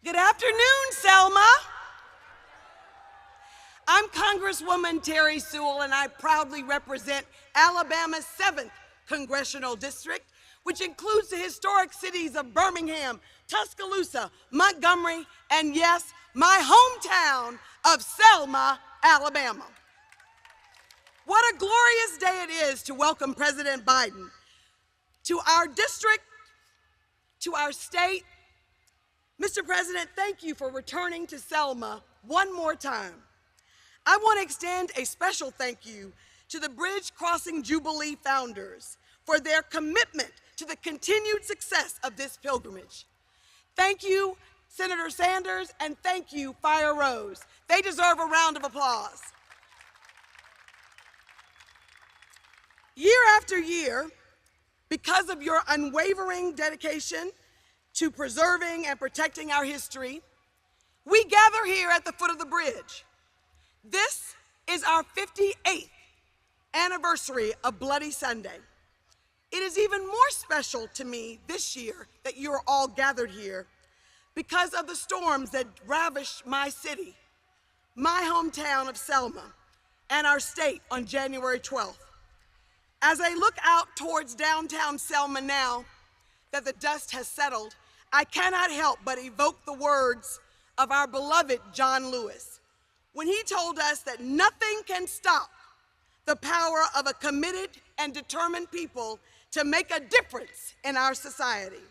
Good afternoon, Selma. I'm Congresswoman Terry Sewell, and I proudly represent Alabama's 7th Congressional District, which includes the historic cities of Birmingham, Tuscaloosa, Montgomery, and yes, my hometown of Selma, Alabama. What a glorious day it is to welcome President Biden to our district, to our state. Mr. President, thank you for returning to Selma one more time. I want to extend a special thank you to the Bridge Crossing Jubilee founders for their commitment to the continued success of this pilgrimage. Thank you, Senator Sanders, and thank you, Fire Rose. They deserve a round of applause. Year after year, because of your unwavering dedication to preserving and protecting our history, we gather here at the foot of the bridge. This is our 58th anniversary of Bloody Sunday. It is even more special to me this year that you're all gathered here because of the storms that ravished my city, my hometown of Selma, and our state on January 12th. As I look out towards downtown Selma now that the dust has settled, I cannot help but evoke the words of our beloved John Lewis when he told us that nothing can stop the power of a committed and determined people to make a difference in our society.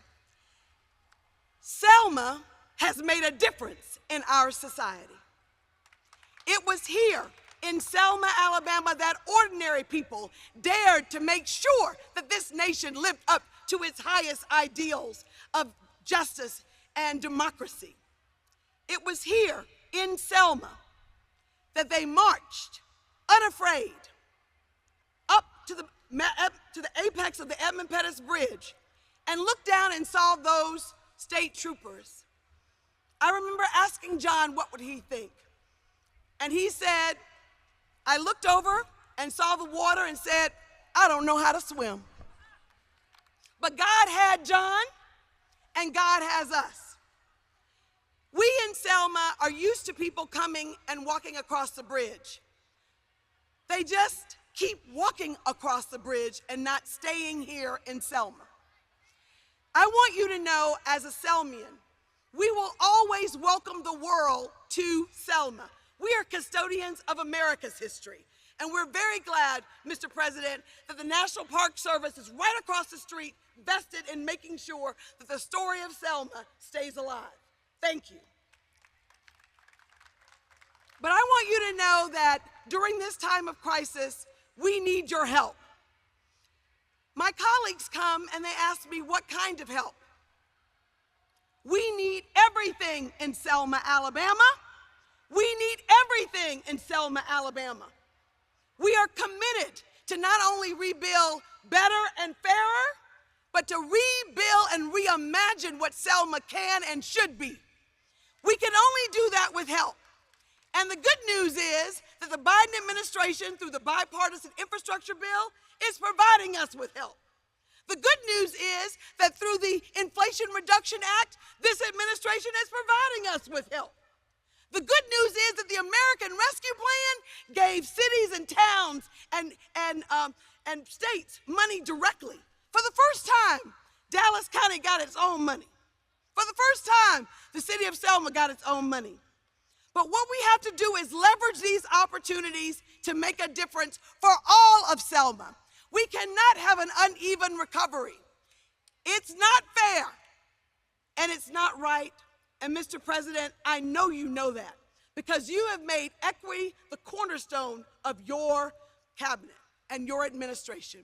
Selma has made a difference in our society. It was here in Selma, Alabama, that ordinary people dared to make sure that this nation lived up to its highest ideals of justice and democracy. It was here in Selma that they marched unafraid up to the apex of the Edmund Pettus Bridge and looked down and saw those state troopers. I remember asking John what would he think. And he said, I looked over and saw the water and said, I don't know how to swim. But God had John, and God has us. We in Selma are used to people coming and walking across the bridge. They just keep walking across the bridge and not staying here in Selma. I want you to know, as a Selmian, we will always welcome the world to Selma. We are custodians of America's history, and we're very glad, Mr. President, that the National Park Service is right across the street, vested in making sure that the story of Selma stays alive. Thank you. But I want you to know that during this time of crisis, we need your help. My colleagues come and they ask me what kind of help. We need everything in Selma, Alabama. We need everything in Selma, Alabama. We are committed to not only rebuild better and fairer, but to rebuild and reimagine what Selma can and should be. We can only do that with help. And the good news is that the Biden administration, through the bipartisan infrastructure bill, is providing us with help. The good news is that through the Inflation Reduction Act, this administration is providing us with help. The good news is that the American Rescue Plan gave cities and towns and states money directly. For the first time, Dallas County got its own money. For the first time, the city of Selma got its own money. But what we have to do is leverage these opportunities to make a difference for all of Selma. We cannot have an uneven recovery. It's not fair, and it's not right. And Mr. President, I know you know that because you have made equity the cornerstone of your cabinet and your administration.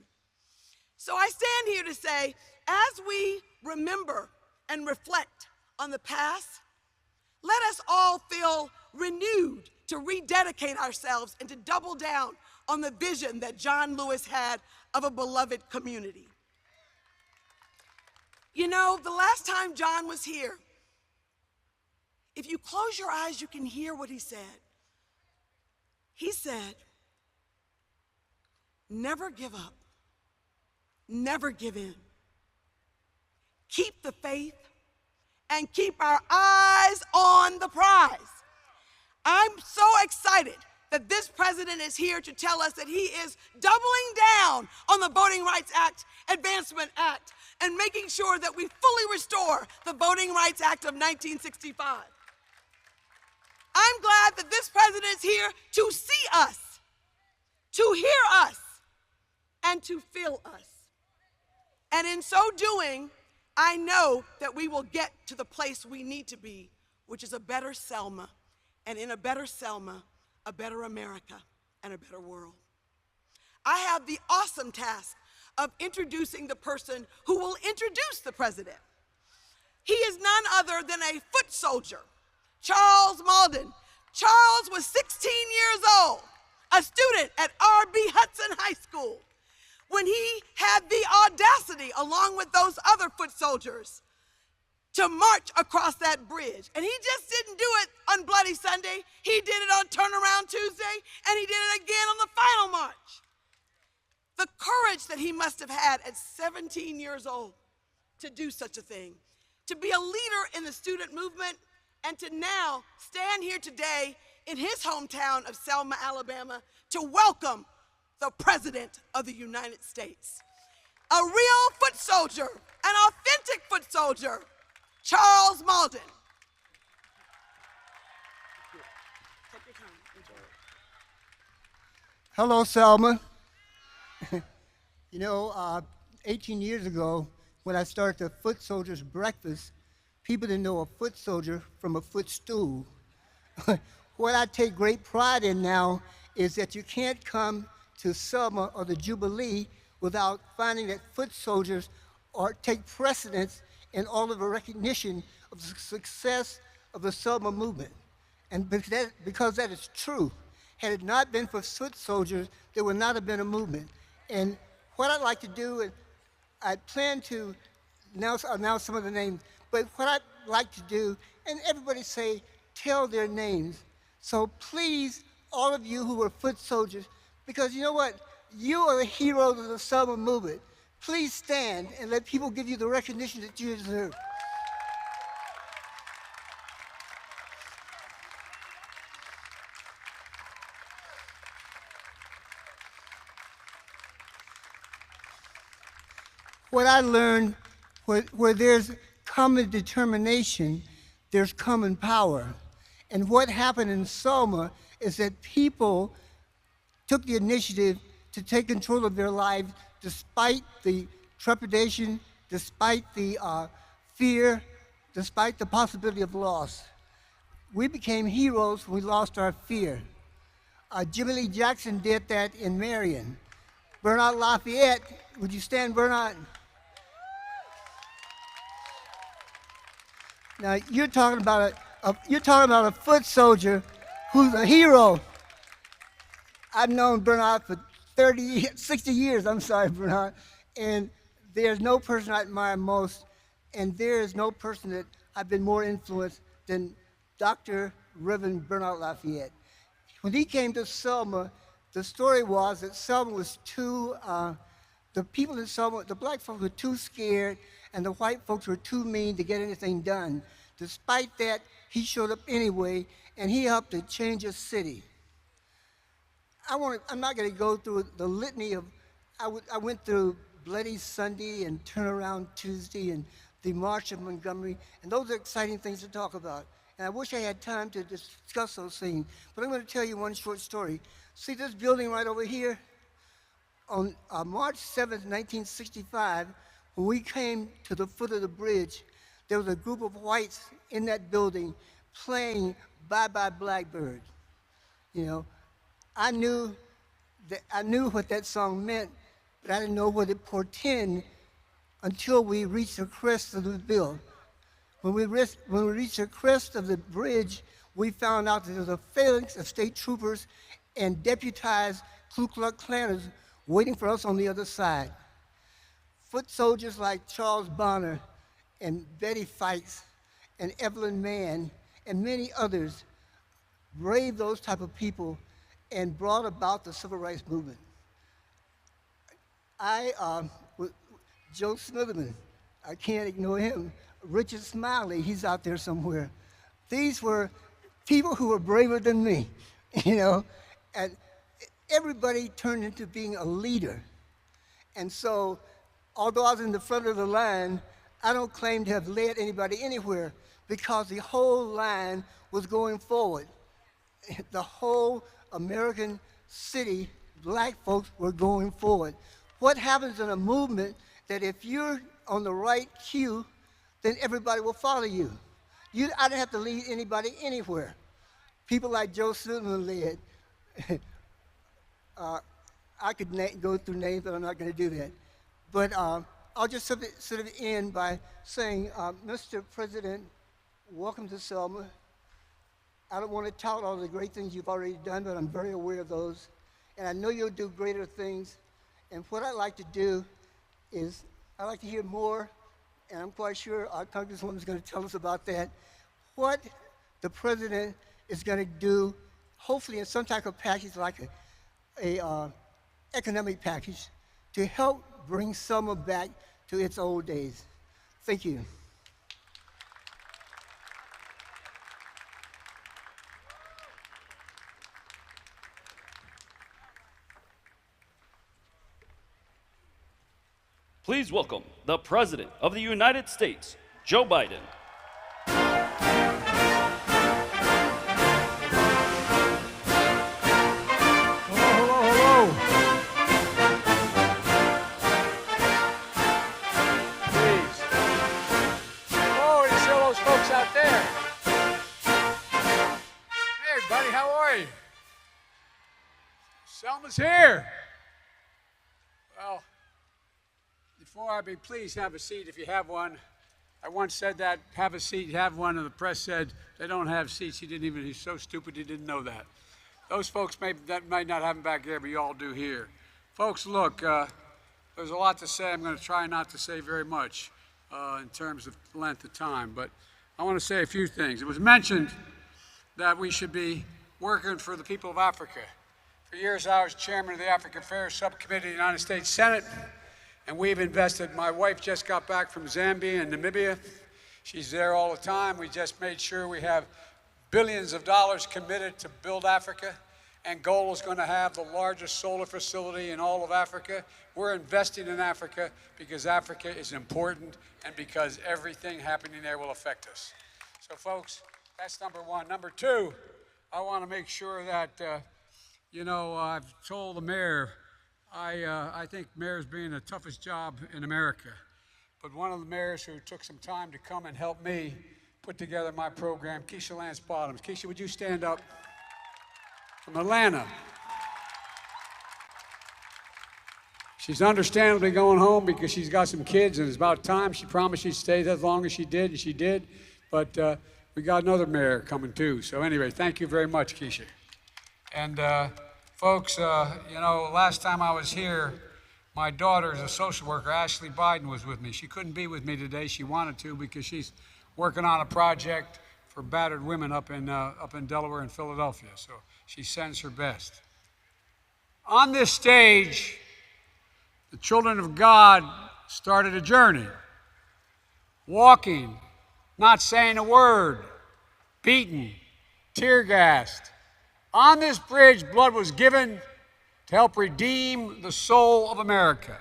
So I stand here to say, as we remember and reflect on the past, let us all feel renewed to rededicate ourselves and to double down on the vision that John Lewis had of a beloved community. You know, the last time John was here, if you close your eyes, you can hear what he said. He said, never give up, never give in. Keep the faith and keep our eyes eyes on the prize. I'm so excited that this president is here to tell us that he is doubling down on the Voting Rights Act, Advancement Act, and making sure that we fully restore the Voting Rights Act of 1965. I'm glad that this president is here to see us, to hear us, and to feel us. And in so doing, I know that we will get to the place we need to be, which is a better Selma, and in a better Selma, a better America, and a better world. I have the awesome task of introducing the person who will introduce the president. He is none other than a foot soldier, Charles Malden. Charles was 16 years old, a student at R.B. Hudson High School, when he had the audacity, along with those other foot soldiers, to march across that bridge. And he just didn't do it on Bloody Sunday. He did it on Turnaround Tuesday, and he did it again on the final march. The courage that he must have had at 17 years old to do such a thing, to be a leader in the student movement, and to now stand here today in his hometown of Selma, Alabama, to welcome the President of the United States. A real foot soldier, an authentic foot soldier, Charles Malden. Take your time, enjoy it. Hello, Selma. 18 years ago, when I started the Foot Soldiers Breakfast, people didn't know a foot soldier from a footstool. What I take great pride in now is that you can't come to Selma or the Jubilee without finding that foot soldiers take precedence in all of the recognition of the success of the Selma movement. And because that is true, had it not been for foot soldiers, there would not have been a movement. And what I'd like to do, and I plan to announce some of the names, but what I'd like to do, and everybody say, tell their names. So please, all of you who are foot soldiers, because you know what? You are the heroes of the Selma movement. Please stand and let people give you the recognition that you deserve. What I learned, where there's common determination, there's common power. And what happened in Selma is that people took the initiative to take control of their lives despite the trepidation, despite the fear, despite the possibility of loss. We became heroes when we lost our fear. Jimmy Lee Jackson did that in Marion. Bernard Lafayette, would you stand, Bernard? Now you're talking about a foot soldier who's a hero. I've known Bernard for 60 years, I'm sorry, Bernard, and there's no person I admire most, and there is no person that I've been more influenced than Dr. Reverend Bernard Lafayette. When he came to Selma, the story was that Selma was the people in Selma, the black folks were too scared, and the white folks were too mean to get anything done. Despite that, he showed up anyway, and he helped to change a city. I'm not going to go through the litany of, I went through Bloody Sunday and Turnaround Tuesday and the March of Montgomery, and those are exciting things to talk about. And I wish I had time to discuss those things, but I'm going to tell you one short story. See this building right over here? On March 7th, 1965, when we came to the foot of the bridge, there was a group of whites in that building playing Bye Bye Blackbird. You know, I knew what that song meant, but I didn't know what it portended until we reached the crest of the bill. When we reached the crest of the bridge, we found out that there was a phalanx of state troopers and deputized Ku Klux Klanners waiting for us on the other side. Foot soldiers like Charles Bonner and Betty Fikes and Evelyn Mann and many others braved those type of people and brought about the civil rights movement. Joe Smitherman, I can't ignore him. Richard Smiley, he's out there somewhere. These were people who were braver than me, you know, and everybody turned into being a leader. And so, although I was in the front of the line, I don't claim to have led anybody anywhere because the whole line was going forward. The whole American city, black folks were going forward. What happens in a movement that if you're on the right cue, then everybody will follow you. I didn't have to lead anybody anywhere. People like Joe Silverman led. I could go through names, but I'm not going to do that. But I'll just sort of end by saying, Mr. President, welcome to Selma. I don't want to tout all the great things you've already done, but I'm very aware of those. And I know you'll do greater things. And what I'd like to do is I'd like to hear more, and I'm quite sure our Congresswoman is going to tell us about that, what the President is going to do, hopefully in some type of package like a economic package to help bring Selma back to its old days. Thank you. Please welcome the President of the United States, Joe Biden. Out there. Hey everybody, how are you? Selma's here. Well, before I be please have a seat if you have one. I once said that, have a seat, have one, and the press said they don't have seats. He's so stupid he didn't know that. Those folks might not have them back there, but you all do here. Folks, look, there's a lot to say. I'm going to try not to say very much in terms of length of time, but I want to say a few things. It was mentioned that we should be working for the people of Africa. For years, I was chairman of the African Affairs Subcommittee of the United States Senate, and we've invested. My wife just got back from Zambia and Namibia. She's there all the time. We just made sure we have billions of dollars committed to build Africa. Angola is going to have the largest solar facility in all of Africa. We're investing in Africa because Africa is important and because everything happening there will affect us. So, folks, that's number one. Number two, I want to make sure that, I've told the mayor, I think mayors being the toughest job in America. But one of the mayors who took some time to come and help me put together my program, Keisha Lance Bottoms. Keisha, would you stand up? From Atlanta. She's understandably going home because she's got some kids and it's about time. She promised she'd stay as long as she did, and she did. But we got another mayor coming too. So anyway, thank you very much, Keisha. And folks, last time I was here, my daughter is a social worker, Ashley Biden, was with me. She couldn't be with me today. She wanted to because she's working on a project for battered women up in Delaware and Philadelphia. So she sends her best. On this stage, the children of God started a journey, walking, not saying a word, beaten, tear gassed. On this bridge, blood was given to help redeem the soul of America.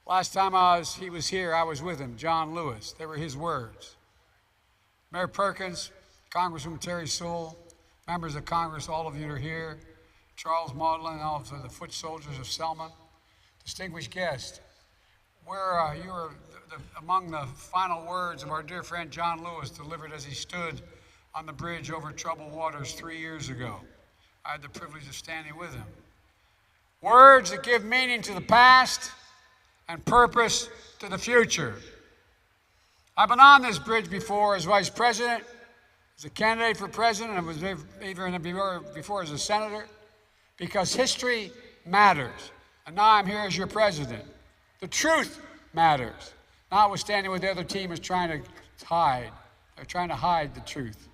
Last time he was here, I was with him, John Lewis. They were his words. Mayor Perkins, Congresswoman Terry Sewell, members of Congress, all of you are here, Charles Maudlin, all of the foot soldiers of Selma, distinguished guests. You were among the final words of our dear friend John Lewis delivered as he stood on the bridge over troubled waters 3 years ago. I had the privilege of standing with him. Words that give meaning to the past and purpose to the future. I've been on this bridge before as vice president, as a candidate for president, and was even before as a senator, because history matters. And now I'm here as your president. The truth matters, notwithstanding what the other team is trying to hide. They're trying to hide the truth.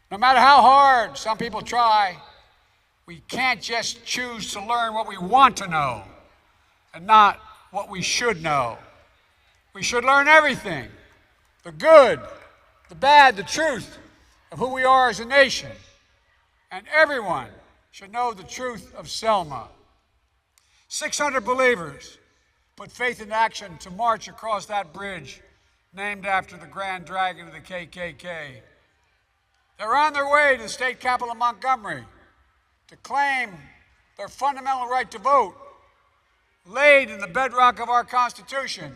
No matter how hard some people try, we can't just choose to learn what we want to know and not what we should know. We should learn everything. The good, the bad, the truth. of who we are as a nation, and everyone should know the truth of Selma. 600 believers put faith in action to march across that bridge named after the Grand Dragon of the KKK. They're on their way to the state capital of Montgomery to claim their fundamental right to vote, laid in the bedrock of our Constitution,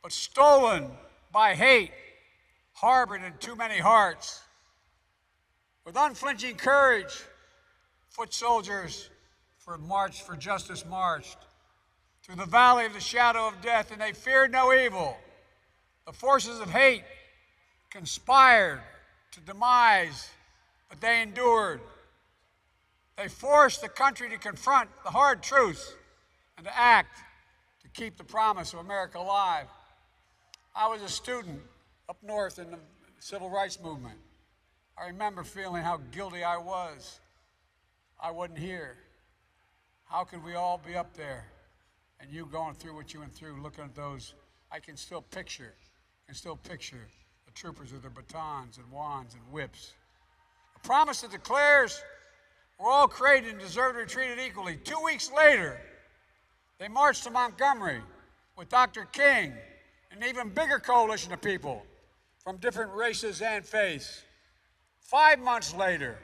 but stolen by hate, harbored in too many hearts. With unflinching courage, foot soldiers for justice marched through the valley of the shadow of death, and they feared no evil. The forces of hate conspired to demise, but they endured. They forced the country to confront the hard truth and to act to keep the promise of America alive. I was a student up north in the civil rights movement. I remember feeling how guilty I was. I wasn't here. How could we all be up there and you going through what you went through, looking at those? I can still picture the troopers with their batons and wands and whips. A promise that declares we're all created and deserve to be treated equally. 2 weeks later, they marched to Montgomery with Dr. King and an even bigger coalition of people from different races and faiths. 5 months later,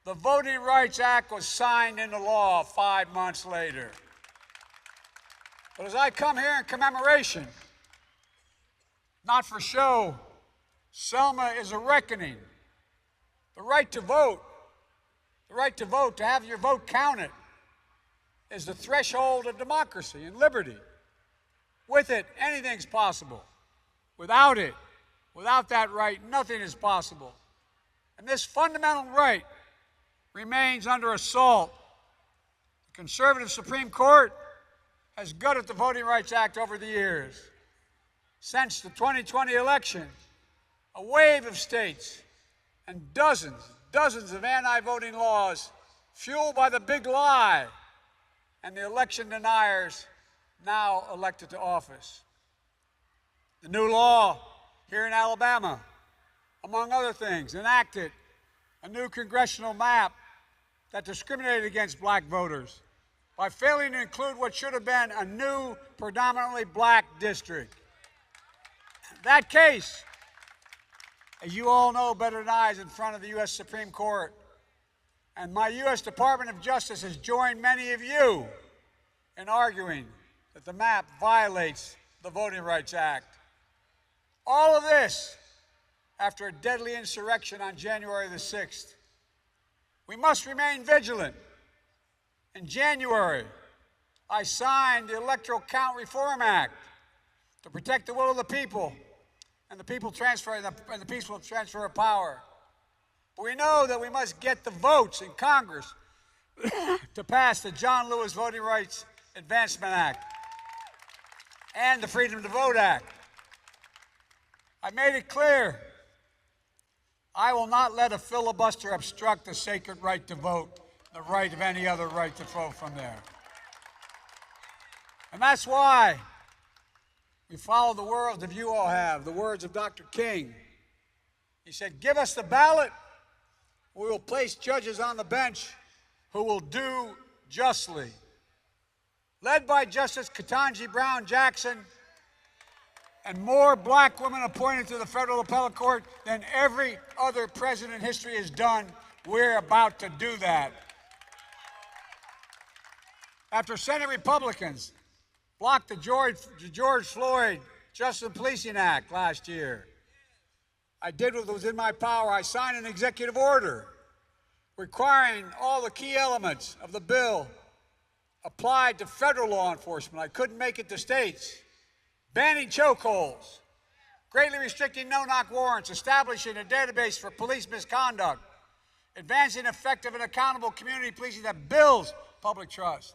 the Voting Rights Act was signed into law 5 months later. But as I come here in commemoration, not for show, Selma is a reckoning. The right to vote, to have your vote counted, is the threshold of democracy and liberty. With it, anything's possible. Without it, without that right, nothing is possible. And this fundamental right remains under assault. The conservative Supreme Court has gutted the Voting Rights Act over the years. Since the 2020 election, a wave of states and dozens of anti-voting laws fueled by the big lie and the election deniers now elected to office. The new law here in Alabama, among other things, enacted a new congressional map that discriminated against black voters by failing to include what should have been a new, predominantly black district. That case, as you all know better than I, is in front of the U.S. Supreme Court. And my U.S. Department of Justice has joined many of you in arguing that the map violates the Voting Rights Act. All of this after a deadly insurrection on January the 6th. We must remain vigilant. In January, I signed the Electoral Count Reform Act to protect the will of the people and the peaceful transfer of power. But we know that we must get the votes in Congress to pass the John Lewis Voting Rights Advancement Act and the Freedom to Vote Act. I made it clear I will not let a filibuster obstruct the sacred right to vote, the right of any other right to vote from there. And that's why we follow the words that you all have, the words of Dr. King. He said, give us the ballot, we will place judges on the bench who will do justly. Led by Justice Ketanji Brown Jackson, and more black women appointed to the federal appellate court than every other president in history has done, we're about to do that. After Senate Republicans blocked the George Floyd Justice and Policing Act last year, I did what was in my power. I signed an executive order requiring all the key elements of the bill applied to federal law enforcement. I couldn't make it to states. Banning chokeholds, greatly restricting no-knock warrants, establishing a database for police misconduct, advancing effective and accountable community policing that builds public trust.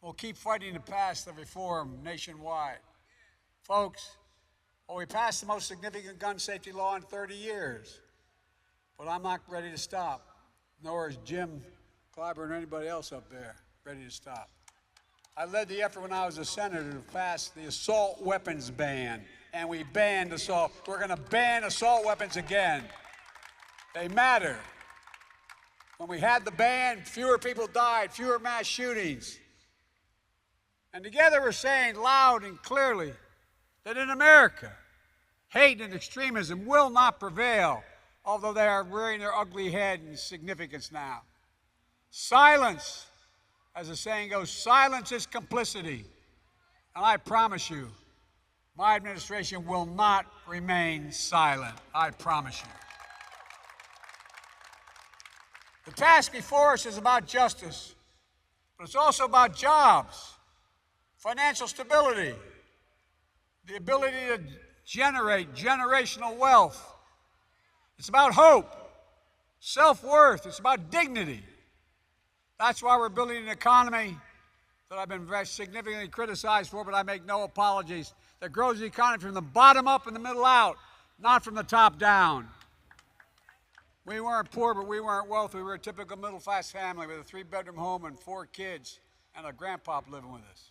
We'll keep fighting to pass the reform nationwide. Folks, well, we passed the most significant gun safety law in 30 years, but I'm not ready to stop, nor is Jim Clyburn or anybody else up there ready to stop. I led the effort when I was a senator to pass the assault weapons ban, and we banned assault. We're going to ban assault weapons again. They matter. When we had the ban, fewer people died, fewer mass shootings. And together we're saying loud and clearly that in America, hate and extremism will not prevail, although they are rearing their ugly head in significance now. Silence, as the saying goes, silence is complicity. And I promise you, my administration will not remain silent. I promise you. The task before us is about justice, but it's also about jobs, financial stability, the ability to generate generational wealth. It's about hope, self-worth. It's about dignity. That's why we're building an economy that I've been very significantly criticized for, but I make no apologies, that grows the economy from the bottom up and the middle out, not from the top down. We weren't poor, but we weren't wealthy. We were a typical middle-class family with a 3-bedroom home and 4 kids and a grandpa living with us.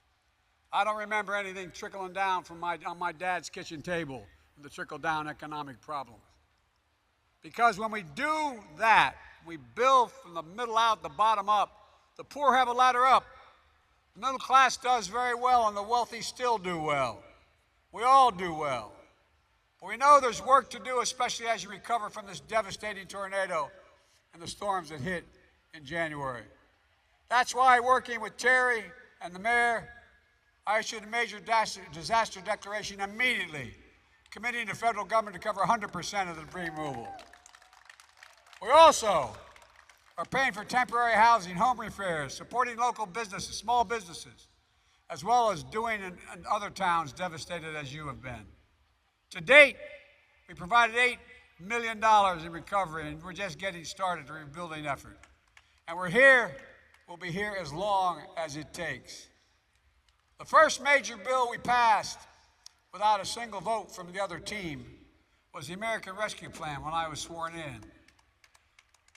I don't remember anything trickling down from on my dad's kitchen table, the trickle-down economic problem. Because when we do that, we build from the middle out, the bottom up, the poor have a ladder up. The middle class does very well, and the wealthy still do well. We all do well. But we know there's work to do, especially as you recover from this devastating tornado and the storms that hit in January. That's why, working with Terry and the mayor, I issued a major disaster declaration immediately, committing the federal government to cover 100% of the debris removal. We also are paying for temporary housing, home repairs, supporting local businesses, small businesses, as well as doing in other towns devastated as you have been. To date, we provided $8 million in recovery, and we're just getting started the rebuilding effort. And we'll be here as long as it takes. The first major bill we passed without a single vote from the other team was the American Rescue Plan when I was sworn in.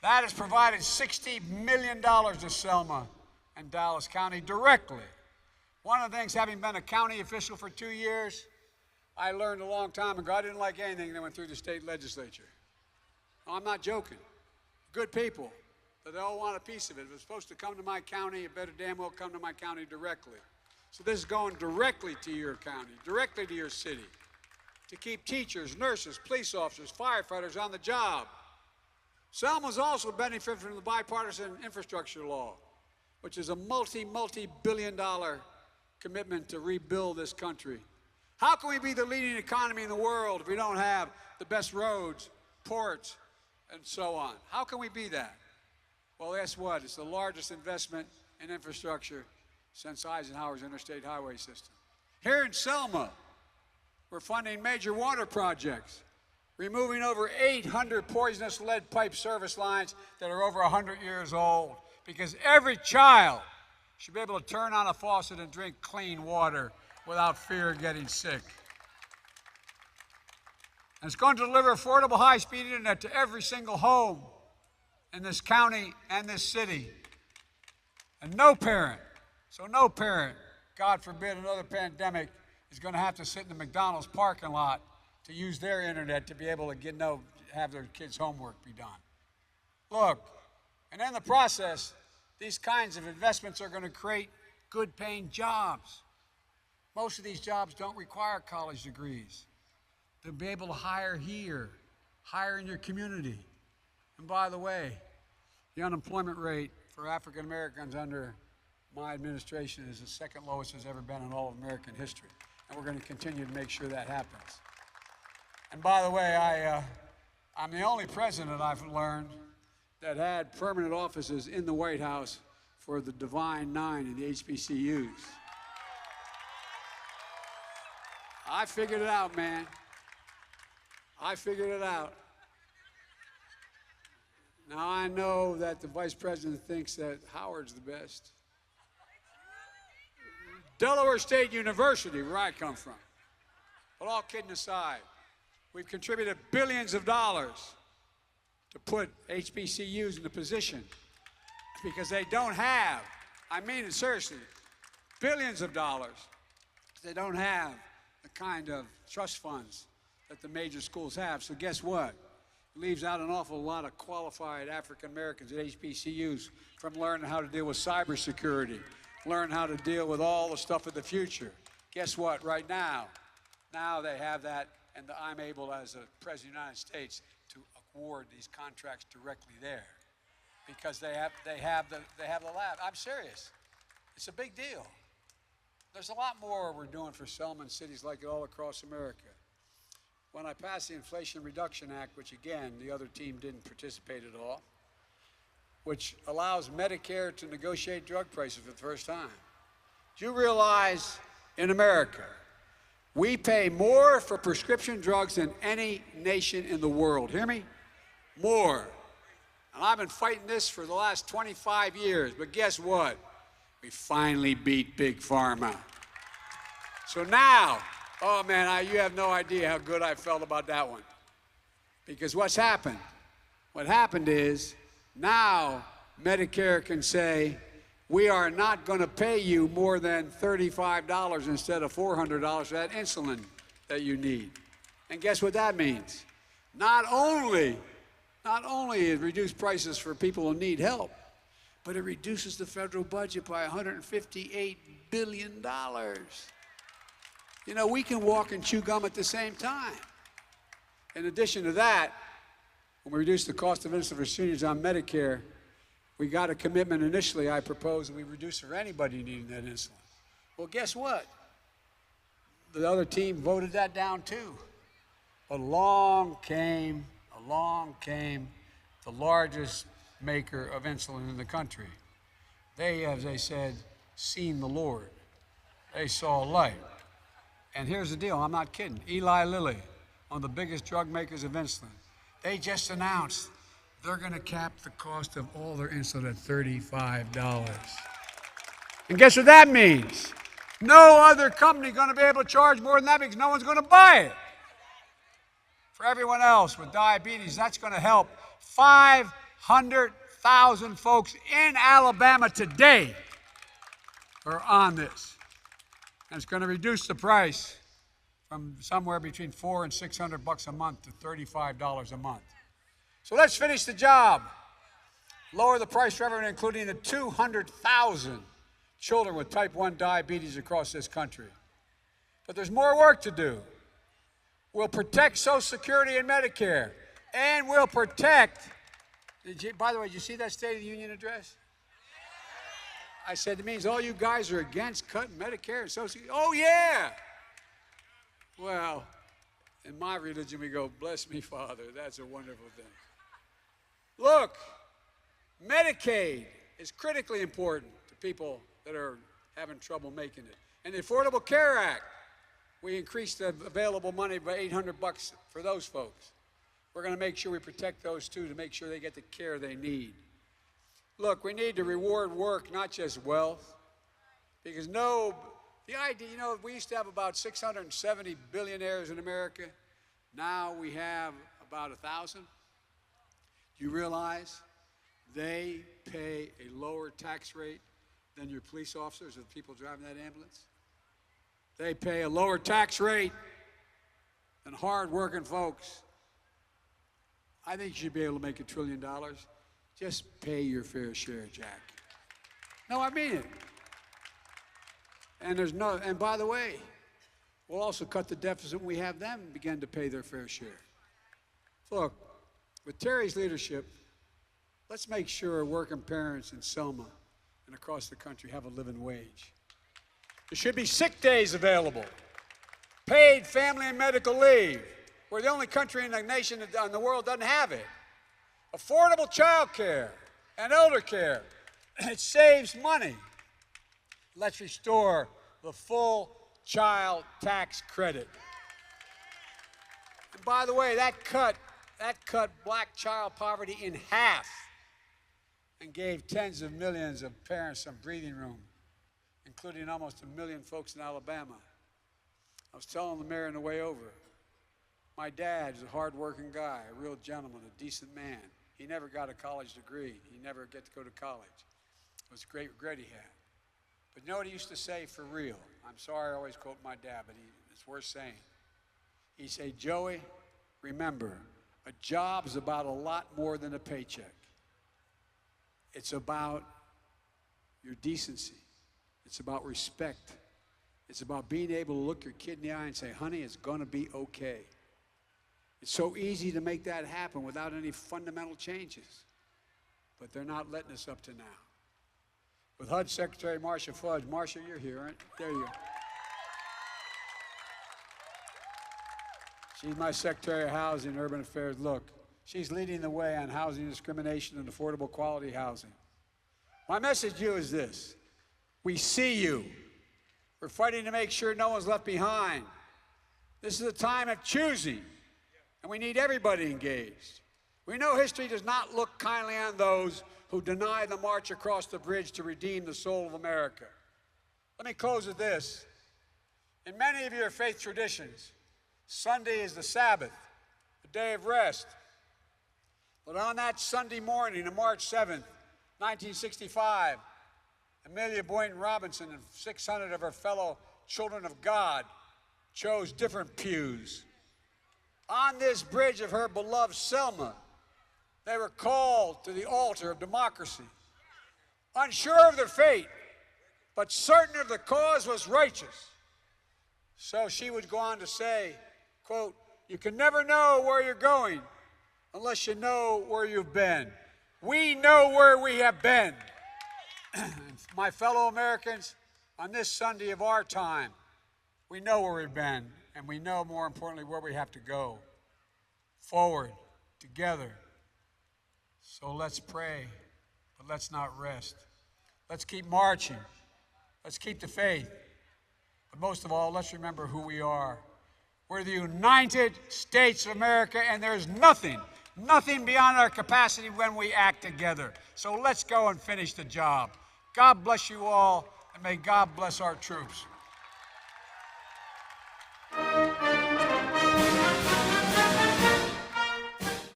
That has provided $60 million to Selma and Dallas County directly. One of the things, having been a county official for 2 years, I learned a long time ago, I didn't like anything that went through the state legislature. No, I'm not joking. Good people, but they all want a piece of it. If it's supposed to come to my county, it better damn well come to my county directly. So this is going directly to your county, directly to your city, to keep teachers, nurses, police officers, firefighters on the job. Selma's also benefited from the bipartisan infrastructure law, which is a multi-billion-dollar commitment to rebuild this country. How can we be the leading economy in the world if we don't have the best roads, ports, and so on? How can we be that? Well, guess what? It's the largest investment in infrastructure since Eisenhower's interstate highway system. Here in Selma, we're funding major water projects, removing over 800 poisonous lead pipe service lines that are over 100 years old, because every child should be able to turn on a faucet and drink clean water without fear of getting sick. And it's going to deliver affordable high-speed internet to every single home in this county and this city. And no parent, God forbid another pandemic, is going to have to sit in the McDonald's parking lot to use their internet to be able to have their kids' homework be done. Look, and in the process, these kinds of investments are going to create good-paying jobs. Most of these jobs don't require college degrees. They'll be able to hire here, hire in your community. And by the way, the unemployment rate for African Americans under my administration is the second lowest it's ever been in all of American history. And we're going to continue to make sure that happens. And by the way, I'm the only president I've learned that had permanent offices in the White House for the Divine Nine and the HBCUs. I figured it out, man. I figured it out. Now I know that the vice president thinks that Howard's the best. Delaware State University, where I come from. But all kidding aside, we've contributed billions of dollars to put HBCUs in a position because they don't have, I mean it seriously, billions of dollars. They don't have the kind of trust funds that the major schools have. So guess what? leaves out an awful lot of qualified African Americans at HBCUs from learning how to deal with cybersecurity, learn how to deal with all the stuff of the future. Guess what? Right now they have that, and I'm able, as a President of the United States, to award these contracts directly there because they have the lab. I'm serious. It's a big deal. There's a lot more we're doing for Selma and cities like it all across America. When I passed the Inflation Reduction Act, which again, the other team didn't participate at all, which allows Medicare to negotiate drug prices for the first time. Do you realize in America, we pay more for prescription drugs than any nation in the world? Hear me? More. And I've been fighting this for the last 25 years, but guess what? We finally beat Big Pharma. So now, oh man, you have no idea how good I felt about that one. Because what's happened? What happened is now Medicare can say, we are not going to pay you more than $35 instead of $400 for that insulin that you need. And guess what that means? Not only it reduced prices for people who need help, but it reduces the federal budget by $158 billion. You know, we can walk and chew gum at the same time. In addition to that, when we reduce the cost of insulin for seniors on Medicare, we got a commitment initially, I proposed, and we reduce for anybody needing that insulin. Well, guess what? The other team voted that down too. But along came the largest maker of insulin in the country. They, as they said, seen the Lord. They saw light. And here's the deal, I'm not kidding. Eli Lilly, one of the biggest drug makers of insulin, they just announced they're going to cap the cost of all their insulin at $35. And guess what that means? No other company going to be able to charge more than that because no one's going to buy it. For everyone else with diabetes, that's going to help 500,000 folks in Alabama today are on this. And it's going to reduce the price from somewhere between $400 and $600 a month to $35 a month. So let's finish the job. Lower the price for everyone, including the 200,000 children with type 1 diabetes across this country. But there's more work to do. We'll protect Social Security and Medicare, and we'll protect, by the way, did you see that State of the Union address? I said, it means all you guys are against cutting Medicare and Social Security. Oh, yeah. Well, in my religion, we go, bless me, Father. That's a wonderful thing. Look, Medicaid is critically important to people that are having trouble making it. And the Affordable Care Act, we increased the available money by $800 for those folks. We're going to make sure we protect those too to make sure they get the care they need. Look, we need to reward work, not just wealth. Because the idea, we used to have about 670 billionaires in America. Now we have about 1,000. Do you realize they pay a lower tax rate than your police officers or the people driving that ambulance? They pay a lower tax rate than hard-working folks. I think you should be able to make $1 trillion. Just pay your fair share, Jack. No, I mean it. And by the way, we'll also cut the deficit when we have them begin to pay their fair share. Look, with Terry's leadership, let's make sure working parents in Selma and across the country have a living wage. There should be sick days available, paid family and medical leave. We're the only country in the nation in the world that doesn't have it. Affordable child care and elder care. It saves money. Let's restore the full child tax credit. And by the way, that cut black child poverty in half and gave tens of millions of parents some breathing room, including almost 1 million folks in Alabama. I was telling the mayor on the way over, my dad is a hard-working guy, a real gentleman, a decent man. He never got a college degree. He never got to go to college. It was a great regret he had. But you know what he used to say for real? I'm sorry I always quote my dad, but it's worth saying. He'd say, Joey, remember, A job is about a lot more than a paycheck. It's about your decency. It's about respect. It's about being able to look your kid in the eye and say, honey, it's going to be okay. It's so easy to make that happen without any fundamental changes. But they're not letting us up to now. With HUD Secretary Marcia Fudge. Marcia, you're here, right? There you are. She's my Secretary of Housing and Urban Affairs. Look, she's leading the way on housing discrimination and affordable quality housing. My message to you is this. We see you. We're fighting to make sure no one's left behind. This is a time of choosing, and we need everybody engaged. We know history does not look kindly on those who deny the march across the bridge to redeem the soul of America. Let me close with this. In many of your faith traditions, Sunday is the Sabbath, a day of rest. But on that Sunday morning of March 7th, 1965, Amelia Boynton Robinson and 600 of her fellow children of God chose different pews. On this bridge of her beloved Selma, they were called to the altar of democracy. Unsure of their fate, but certain of the cause was righteous. So she would go on to say, quote, you can never know where you're going unless you know where you've been. We know where we have been. My fellow Americans, on this Sunday of our time, we know where we've been, and we know, more importantly, where we have to go. Forward, together. So let's pray, but let's not rest. Let's keep marching. Let's keep the faith. But most of all, let's remember who we are. We're the United States of America, and there's nothing beyond our capacity when we act together. So let's go and finish the job. God bless you all, and may God bless our troops.